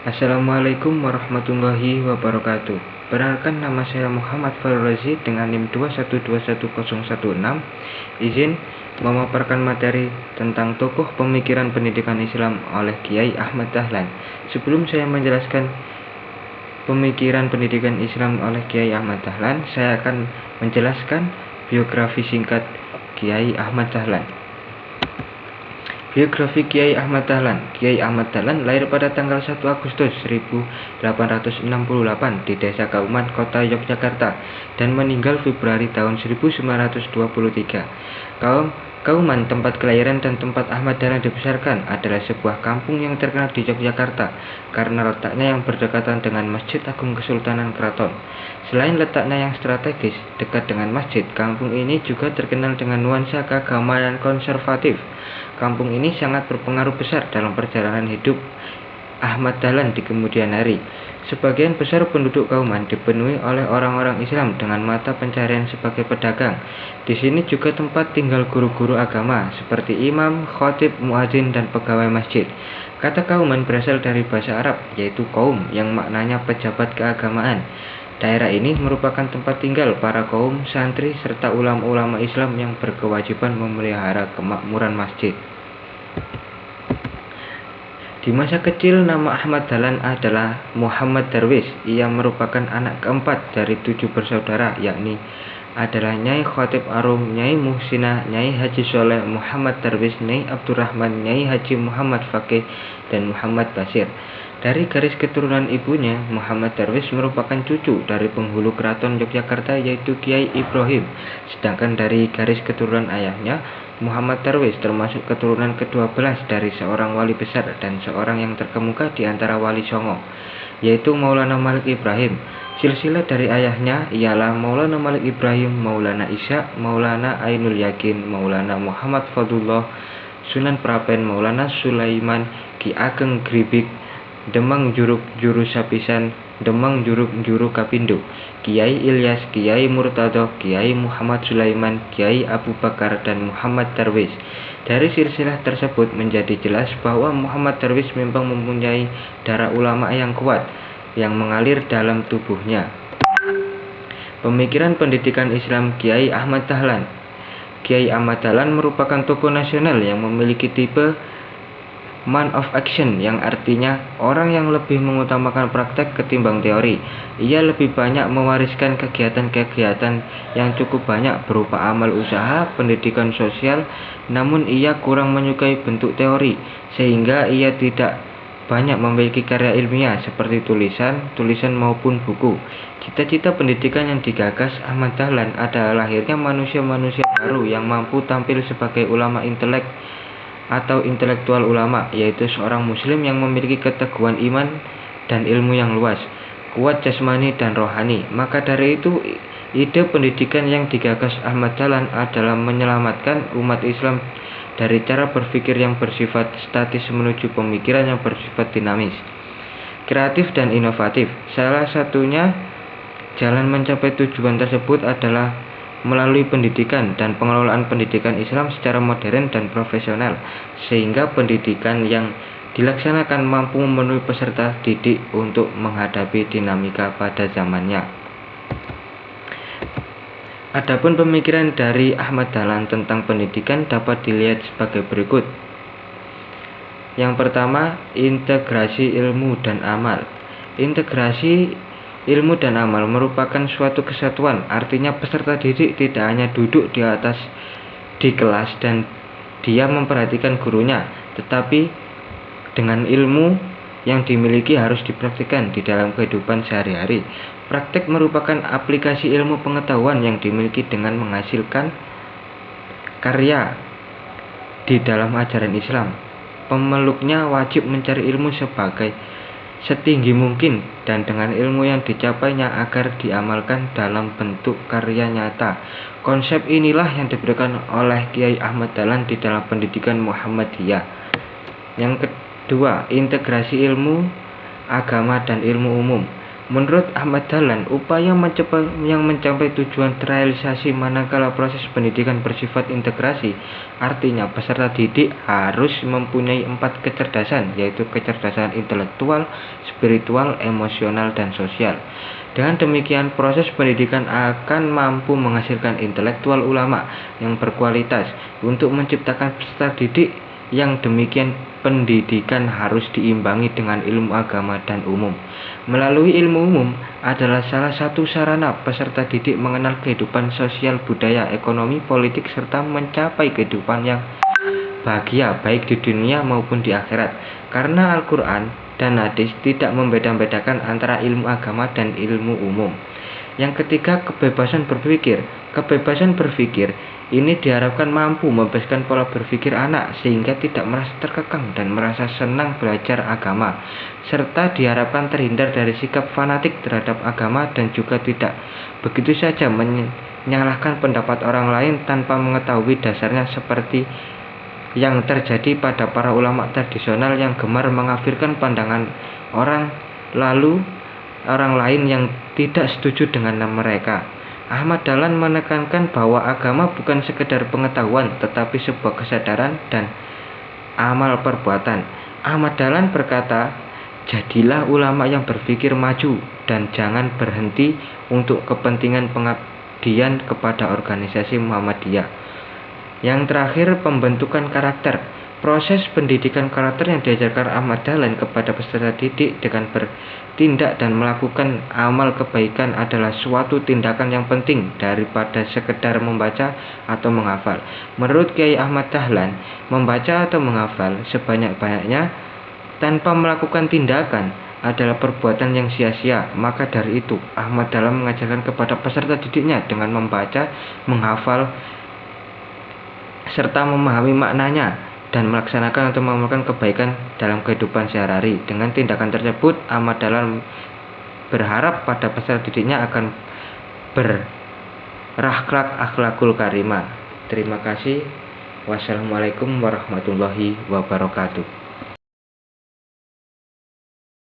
Assalamualaikum warahmatullahi wabarakatuh. Perkenalkan, nama saya Muhammad Farozi dengan NIM 2121016. Izin memaparkan materi tentang tokoh pemikiran pendidikan Islam oleh Kiai Ahmad Dahlan. Sebelum saya menjelaskan pemikiran pendidikan Islam oleh Kiai Ahmad Dahlan, saya akan menjelaskan biografi singkat Kiai Ahmad Dahlan. Biografi Kiai Ahmad Dahlan. Kiai Ahmad Dahlan lahir pada tanggal 1 Agustus 1868 di Desa Kauman, Kota Yogyakarta, dan meninggal Februari tahun 1923. Kauman, tempat kelahiran dan tempat Ahmad Dahlan dibesarkan, adalah sebuah kampung yang terkenal di Yogyakarta karena letaknya yang berdekatan dengan Masjid Agung Kesultanan Keraton. Selain letaknya yang strategis dekat dengan masjid, kampung ini juga terkenal dengan nuansa keagamaan konservatif. Kampung ini sangat berpengaruh besar dalam perjalanan hidup Ahmad Dahlan di kemudian hari. Sebagian besar penduduk Kauman dipenuhi oleh orang-orang Islam dengan mata pencarian sebagai pedagang. Di sini juga tempat tinggal guru-guru agama seperti imam, khatib, muadzin, dan pegawai masjid. Kata Kauman berasal dari bahasa Arab, yaitu kaum, yang maknanya pejabat keagamaan. Daerah ini merupakan tempat tinggal para kaum, santri, serta ulama-ulama Islam yang berkewajiban memelihara kemakmuran masjid. Di masa kecil, nama Ahmad Dahlan adalah Muhammad Darwis. Ia merupakan anak keempat dari 7 bersaudara, yakni adalah Nyai Khatib Arum, Nyai Muhsinah, Nyai Haji Soleh, Muhammad Darwis, Nyai Abdurrahman, Nyai Haji Muhammad Fakih, dan Muhammad Basir. Dari garis keturunan ibunya, Muhammad Darwis merupakan cucu dari penghulu keraton Yogyakarta, yaitu Kiai Ibrahim. Sedangkan dari garis keturunan ayahnya, Muhammad Darwis termasuk keturunan ke-12 dari seorang wali besar dan seorang yang terkemuka di antara wali Songo, yaitu Maulana Malik Ibrahim. Silsilah dari ayahnya ialah Maulana Malik Ibrahim, Maulana Isa, Maulana Ainul Yakin, Maulana Muhammad Fadullah, Sunan Prapen, Maulana Sulaiman, Ki Ageng Gribik, Demang Juruk Juru Sapisan, Demang Juruk Juru Kapindo, Kiai Ilyas, Kiai Murtado, Kiai Muhammad Sulaiman, Kiai Abu Bakar, dan Muhammad Darwis. Dari silsilah tersebut menjadi jelas bahwa Muhammad Darwis memang mempunyai darah ulama yang kuat yang mengalir dalam tubuhnya. Pemikiran pendidikan Islam Kiai Ahmad Dahlan. Kiai Ahmad Dahlan merupakan tokoh nasional yang memiliki tipe man of action, yang artinya orang yang lebih mengutamakan praktek ketimbang teori. Ia lebih banyak mewariskan kegiatan-kegiatan yang cukup banyak berupa amal usaha, pendidikan sosial, namun ia kurang menyukai bentuk teori, sehingga ia tidak banyak memiliki karya ilmiah seperti tulisan maupun buku. Cita-cita pendidikan yang digagas Ahmad Dahlan adalah lahirnya manusia-manusia baru yang mampu tampil sebagai ulama intelek atau intelektual ulama, yaitu seorang muslim yang memiliki keteguhan iman dan ilmu yang luas, kuat jasmani dan rohani. Maka dari itu, ide pendidikan yang digagas Ahmad Dahlan adalah menyelamatkan umat Islam dari cara berpikir yang bersifat statis menuju pemikiran yang bersifat dinamis, kreatif, dan inovatif. Salah satunya jalan mencapai tujuan tersebut adalah melalui pendidikan dan pengelolaan pendidikan Islam secara modern dan profesional, sehingga pendidikan yang dilaksanakan mampu memenuhi peserta didik untuk menghadapi dinamika pada zamannya. Adapun pemikiran dari Ahmad Dahlan tentang pendidikan dapat dilihat sebagai berikut. Yang pertama, integrasi ilmu dan amal. Integrasi ilmu dan amal merupakan suatu kesatuan, artinya peserta didik tidak hanya duduk di kelas dan dia memperhatikan gurunya, tetapi dengan ilmu yang dimiliki harus dipraktikkan di dalam kehidupan sehari-hari. Praktek merupakan aplikasi ilmu pengetahuan yang dimiliki dengan menghasilkan karya di dalam ajaran Islam. Pemeluknya wajib mencari ilmu setinggi mungkin dan dengan ilmu yang dicapainya agar diamalkan dalam bentuk karya nyata. Konsep inilah yang diberikan oleh Kiai Ahmad Dahlan di dalam pendidikan Muhammadiyah. Yang kedua, integrasi ilmu agama dan ilmu umum. Menurut Ahmad Dahlan, upaya yang mencapai tujuan terrealisasi manakala proses pendidikan bersifat integrasi, artinya peserta didik harus mempunyai 4 kecerdasan, yaitu kecerdasan intelektual, spiritual, emosional, dan sosial. Dengan demikian, proses pendidikan akan mampu menghasilkan intelektual ulama yang berkualitas. Untuk menciptakan peserta didik yang demikian, pendidikan harus diimbangi dengan ilmu agama dan umum. Melalui ilmu umum adalah salah satu sarana peserta didik mengenal kehidupan sosial, budaya, ekonomi, politik, serta mencapai kehidupan yang bahagia baik di dunia maupun di akhirat. Karena Al-Quran dan hadis tidak membeda-bedakan antara ilmu agama dan ilmu umum. Yang ketiga, kebebasan berpikir. Kebebasan berpikir ini diharapkan mampu membebaskan pola berpikir anak sehingga tidak merasa terkekang dan merasa senang belajar agama, serta diharapkan terhindar dari sikap fanatik terhadap agama dan juga tidak begitu saja menyalahkan pendapat orang lain tanpa mengetahui dasarnya, seperti yang terjadi pada para ulama tradisional yang gemar mengkafirkan pandangan orang lain yang tidak setuju dengan mereka. Ahmad Dahlan menekankan bahwa agama bukan sekedar pengetahuan tetapi sebuah kesadaran dan amal perbuatan. Ahmad Dahlan berkata, jadilah ulama yang berpikir maju dan jangan berhenti untuk kepentingan pengabdian kepada organisasi Muhammadiyah. Yang terakhir, pembentukan karakter. Proses pendidikan karakter yang diajarkan Ahmad Dahlan kepada peserta didik dengan bertindak dan melakukan amal kebaikan adalah suatu tindakan yang penting daripada sekedar membaca atau menghafal. Menurut Kiai Ahmad Dahlan, membaca atau menghafal sebanyak-banyaknya tanpa melakukan tindakan adalah perbuatan yang sia-sia. Maka dari itu, Ahmad Dahlan mengajarkan kepada peserta didiknya dengan membaca, menghafal, serta memahami maknanya dan melaksanakan atau mengamalkan kebaikan dalam kehidupan sehari-hari. Dengan tindakan tersebut, Ahmad Dahlan berharap pada peserta didiknya akan berakhlak akhlakul karimah. Terima kasih. Wassalamualaikum warahmatullahi wabarakatuh.